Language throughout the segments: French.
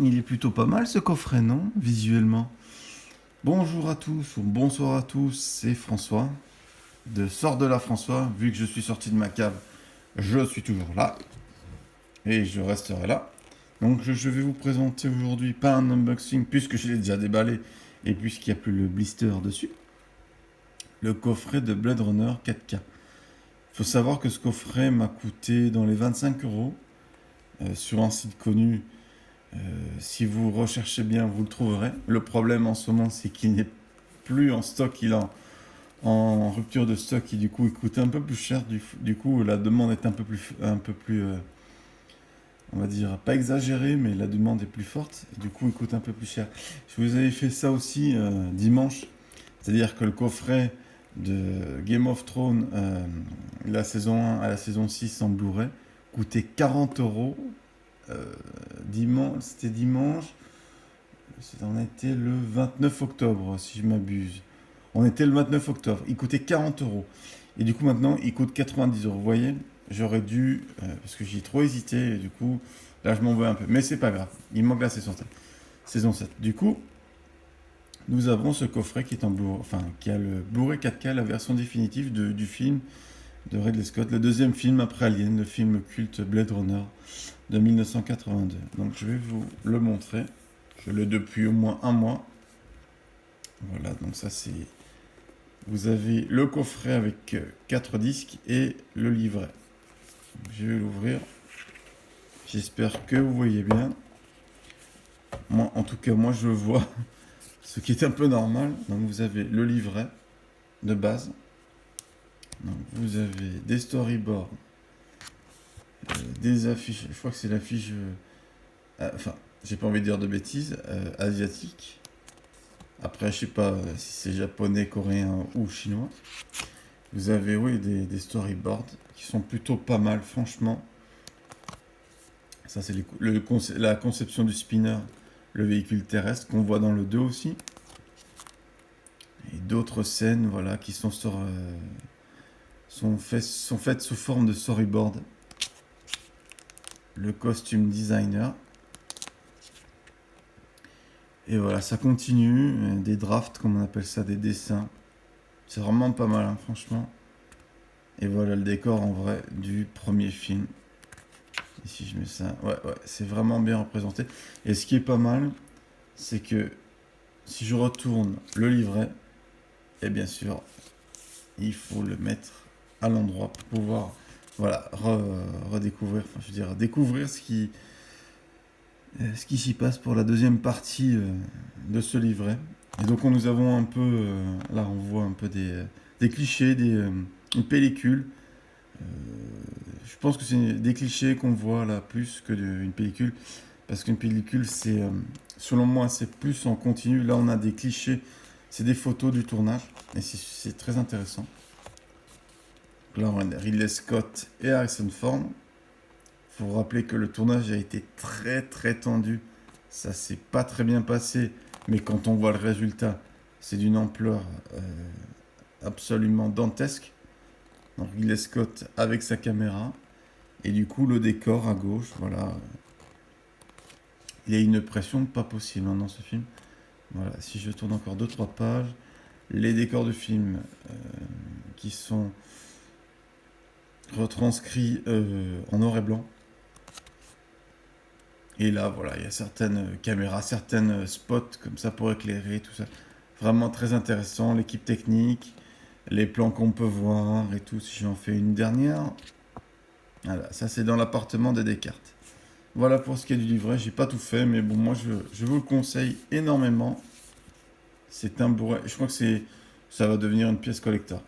Il est plutôt pas mal ce coffret, non? Visuellement. Bonjour à tous, ou bonsoir à tous, c'est François, de Sort de là François. Vu que je suis sorti de ma cave, je suis toujours là, et je resterai là. Donc je vais vous présenter aujourd'hui, pas un unboxing, puisque je l'ai déjà déballé, et puisqu'il n'y a plus le blister dessus, le coffret de Blade Runner 4K. Il faut savoir que ce coffret m'a coûté dans les 25 euros, sur un site connu. Si vous recherchez bien, vous le trouverez. Le problème en ce moment, c'est qu'il n'est plus en stock, il est en rupture de stock et du coup, il coûte un peu plus cher. Du coup, la demande est un peu plus, on va dire, pas exagérée, mais la demande est plus forte. Et du coup, il coûte un peu plus cher. Je vous avais fait ça aussi dimanche. C'est-à-dire que le coffret de Game of Thrones, la saison 1 à la saison 6 en Blu-ray, coûtait 40 euros. Dimanche, c'était dimanche. On était le 29 octobre, si je m'abuse. On était le 29 octobre. Il coûtait 40 euros. Et du coup, maintenant, il coûte 90 euros. Vous voyez, j'aurais dû. Parce que j'ai trop hésité. Et du coup, là, je m'en veux un peu. Mais c'est pas grave. Il manque la saison 7. Saison 7. Du coup, nous avons ce coffret qui est en Blu-ray. Enfin, qui a le Blu-ray 4K, la version définitive du film de Ridley Scott. Le deuxième film après Alien, le film culte Blade Runner de 1982. Donc, je vais vous le montrer. Je l'ai depuis au moins un mois. Voilà, donc ça c'est. Vous avez le coffret avec 4 disques et le livret. Je vais l'ouvrir. J'espère que vous voyez bien. Moi, en tout cas, moi je le vois, ce qui est un peu normal. Donc vous avez le livret de base. Donc vous avez des storyboards, des affiches. Je crois que c'est l'affiche. Enfin, j'ai pas envie de dire de bêtises. Asiatique. Après, je sais pas si c'est japonais, coréen ou chinois. Vous avez, oui, des storyboards qui sont plutôt pas mal, franchement. Ça, c'est la conception du spinner, le véhicule terrestre, qu'on voit dans le 2 aussi. Et d'autres scènes, voilà, qui sont faites sous forme de storyboard. Le costume designer. Et voilà, ça continue. Des drafts, comme on appelle ça, des dessins. C'est vraiment pas mal, hein, franchement. Et voilà le décor en vrai du premier film. Ici, je mets ça. Ouais, ouais, c'est vraiment bien représenté. Et ce qui est pas mal, c'est que si je retourne le livret, et bien sûr, il faut le mettre à l'endroit pour pouvoir, voilà, redécouvrir, enfin, je veux dire, découvrir ce qui s'y passe pour la deuxième partie de ce livret. Et donc, nous avons un peu, là, on voit un peu des clichés, une pellicule. Euh, je pense que c'est des clichés qu'on voit là plus qu'une pellicule. Parce qu'une pellicule, selon moi, c'est plus en continu. Là, on a des clichés, c'est des photos du tournage. Et c'est très intéressant. Là, on a Ridley Scott et Harrison Ford. Il faut rappeler que le tournage a été très très tendu. Ça s'est pas très bien passé. Mais quand on voit le résultat, c'est d'une ampleur absolument dantesque. Donc Ridley Scott avec sa caméra. Et du coup, le décor à gauche, voilà. Il y a une pression pas possible dans ce film. Voilà, si je tourne encore deux trois pages, les décors de film qui sont retranscrits en noir et blanc. Et là, voilà, il y a certaines caméras, certaines spots comme ça pour éclairer, tout ça. Vraiment très intéressant, l'équipe technique, les plans qu'on peut voir et tout. Si j'en fais une dernière, voilà, ça c'est dans l'appartement de Descartes. Voilà pour ce qui est du livret, j'ai pas tout fait, mais bon, moi je vous le conseille énormément. C'est un bourret, je crois que ça va devenir une pièce collector.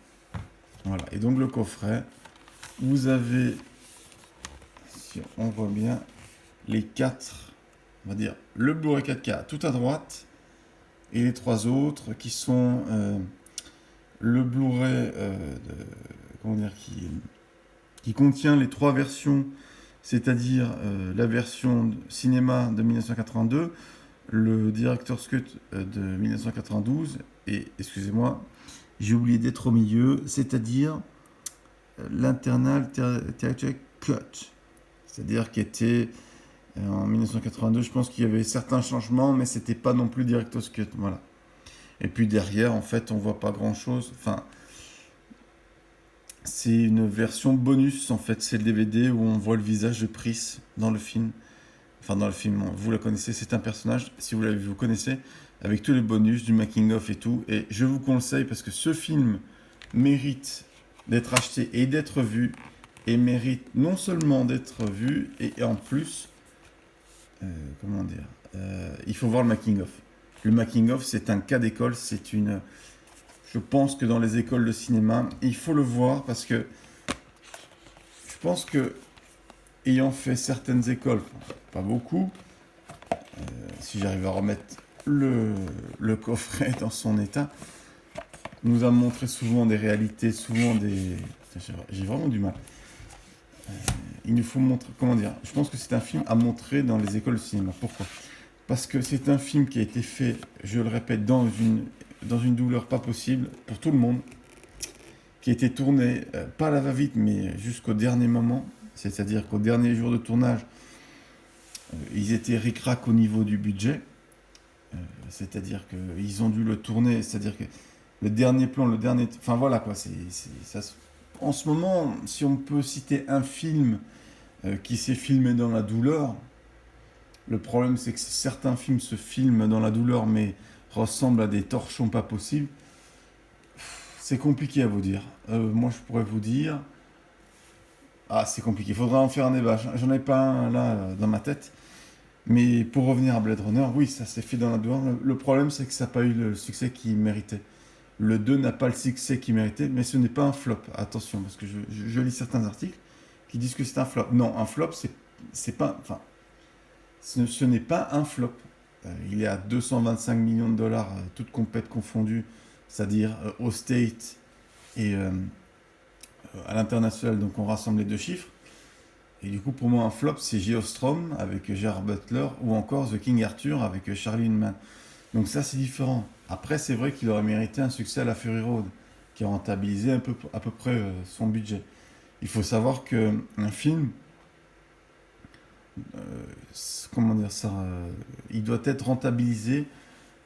Voilà, et donc le coffret, vous avez, si on voit bien, les quatre, on va dire, le Blu-ray 4K tout à droite, et les trois autres qui sont le Blu-ray comment dire, qui contient les trois versions, c'est-à-dire la version cinéma de 1982, le Director's Cut de 1992, et excusez-moi, j'ai oublié d'être au milieu, c'est-à-dire l'Internal Theatrical Cut, c'est-à-dire qui était En 1982, je pense qu'il y avait certains changements, mais c'était pas non plus Director's Cut. Voilà. Et puis derrière, en fait, on voit pas grand-chose. Enfin, c'est une version bonus, en fait. C'est le DVD où on voit le visage de Pris dans le film. Enfin, dans le film, vous la connaissez, c'est un personnage. Si vous l'avez vu, vous connaissez. Avec tous les bonus, du making-of et tout. Et je vous conseille parce que ce film mérite d'être acheté et d'être vu. Et mérite non seulement d'être vu, et en plus, comment dire, il faut voir le making-of. Le making-of, c'est un cas d'école, c'est une... Je pense que dans les écoles de cinéma, il faut le voir parce que je pense que, ayant fait certaines écoles, pas beaucoup, si j'arrive à remettre le coffret dans son état, nous a montré souvent des réalités, souvent des... J'ai vraiment du mal. Il nous faut montrer... Comment dire? Je pense que c'est un film à montrer dans les écoles de cinéma. Pourquoi? Parce que c'est un film qui a été fait, je le répète, dans une douleur pas possible pour tout le monde, qui a été tourné, pas à la va-vite, mais jusqu'au dernier moment. C'est-à-dire qu'au dernier jour de tournage, ils étaient ric-rac au niveau du budget. C'est-à-dire qu'ils ont dû le tourner, c'est-à-dire que le dernier plan, le dernier... Enfin voilà quoi, ça, en ce moment, si on peut citer un film qui s'est filmé dans la douleur, le problème c'est que certains films se filment dans la douleur mais ressemblent à des torchons pas possibles. C'est compliqué à vous dire. Moi je pourrais vous dire... Ah c'est compliqué, il faudra en faire un débat. J'en ai pas un là dans ma tête. Mais pour revenir à Blade Runner, oui, ça s'est fait dans la douleur. Le problème, c'est que ça n'a pas eu le succès qu'il méritait. Le 2 n'a pas le succès qu'il méritait, mais ce n'est pas un flop. Attention, parce que je lis certains articles qui disent que c'est un flop. Non, un flop, c'est pas... Enfin, ce n'est pas un flop. Il est à 225 millions de dollars, toutes compètes confondues, c'est-à-dire au State et à l'international, donc on rassemble les deux chiffres. Et du coup, pour moi, un flop, c'est Geostrom avec Gerard Butler ou encore The King Arthur avec Charlie Hunnam. Donc ça, c'est différent. Après, c'est vrai qu'il aurait mérité un succès à la Fury Road, qui a rentabilisé à peu près son budget. Il faut savoir qu'un film, comment dire ça, il doit être rentabilisé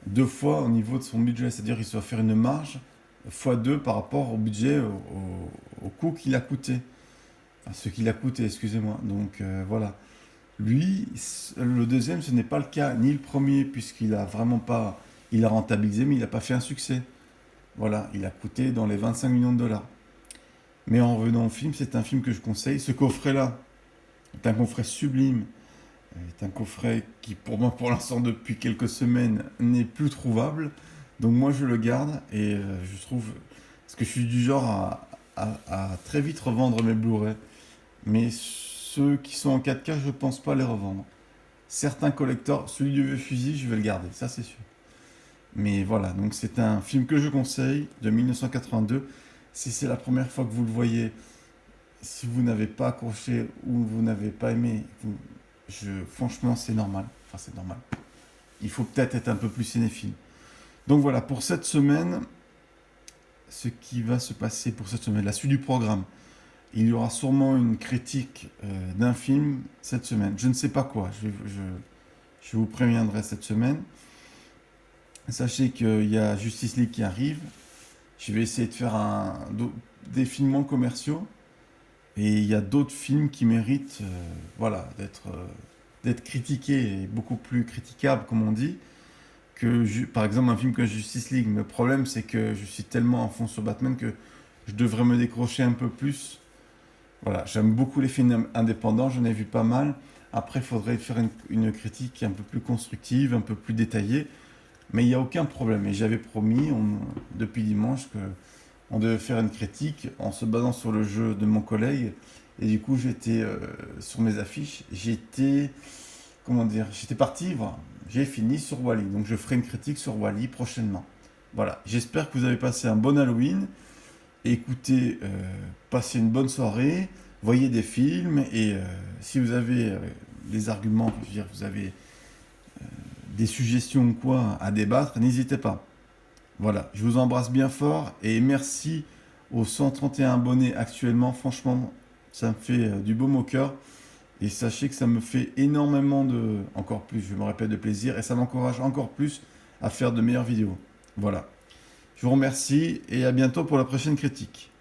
deux fois au niveau de son budget. C'est-à-dire qu'il doit faire une marge fois deux par rapport au budget, au coût qu'il a coûté. Enfin, ce qu'il a coûté, excusez-moi. Donc voilà. Lui, le deuxième, ce n'est pas le cas, ni le premier, puisqu'il a vraiment pas... Il a rentabilisé, mais il n'a pas fait un succès. Voilà, il a coûté dans les 25 millions de dollars. Mais en revenant au film, c'est un film que je conseille. Ce coffret-là est un coffret sublime. C'est un coffret qui, pour moi, pour l'instant, depuis quelques semaines, n'est plus trouvable. Donc moi, je le garde et je trouve... Parce que je suis du genre à très vite revendre mes Blu-ray. Mais ceux qui sont en 4K, je pense pas les revendre. Certains collecteurs, celui du vieux fusil, je vais le garder, ça c'est sûr. Mais voilà, donc c'est un film que je conseille de 1982. Si c'est la première fois que vous le voyez, si vous n'avez pas accroché ou vous n'avez pas aimé, franchement c'est normal. Enfin c'est normal. Il faut peut-être être un peu plus cinéphile. Donc voilà, pour cette semaine, ce qui va se passer pour cette semaine, la suite du programme. Il y aura sûrement une critique d'un film cette semaine. Je ne sais pas quoi. Je vous préviendrai cette semaine. Sachez qu'il y a Justice League qui arrive. Je vais essayer de faire des films commerciaux. Et il y a d'autres films qui méritent voilà, d'être critiqués et beaucoup plus critiquables, comme on dit, que par exemple un film comme Justice League. Mais le problème, c'est que je suis tellement en fond sur Batman que je devrais me décrocher un peu plus. Voilà, j'aime beaucoup les films indépendants, j'en ai vu pas mal. Après, il faudrait faire une critique un peu plus constructive, un peu plus détaillée. Mais il n'y a aucun problème. Et j'avais promis depuis dimanche qu'on devait faire une critique en se basant sur le jeu de mon collègue. Et du coup, j'étais sur mes affiches. Comment dire, j'étais parti, voilà. J'ai fini sur Wall-E. Donc je ferai une critique sur Wall-E prochainement. Voilà, j'espère que vous avez passé un bon Halloween. Écoutez, passez une bonne soirée, voyez des films et si vous avez des arguments, je veux dire, vous avez des suggestions ou quoi à débattre, n'hésitez pas. Voilà, je vous embrasse bien fort et merci aux 131 abonnés actuellement. Franchement, ça me fait du baume au cœur Et sachez que ça me fait énormément encore plus, je me répète, de plaisir. Et ça m'encourage encore plus à faire de meilleures vidéos. Voilà. Je vous remercie et à bientôt pour la prochaine critique.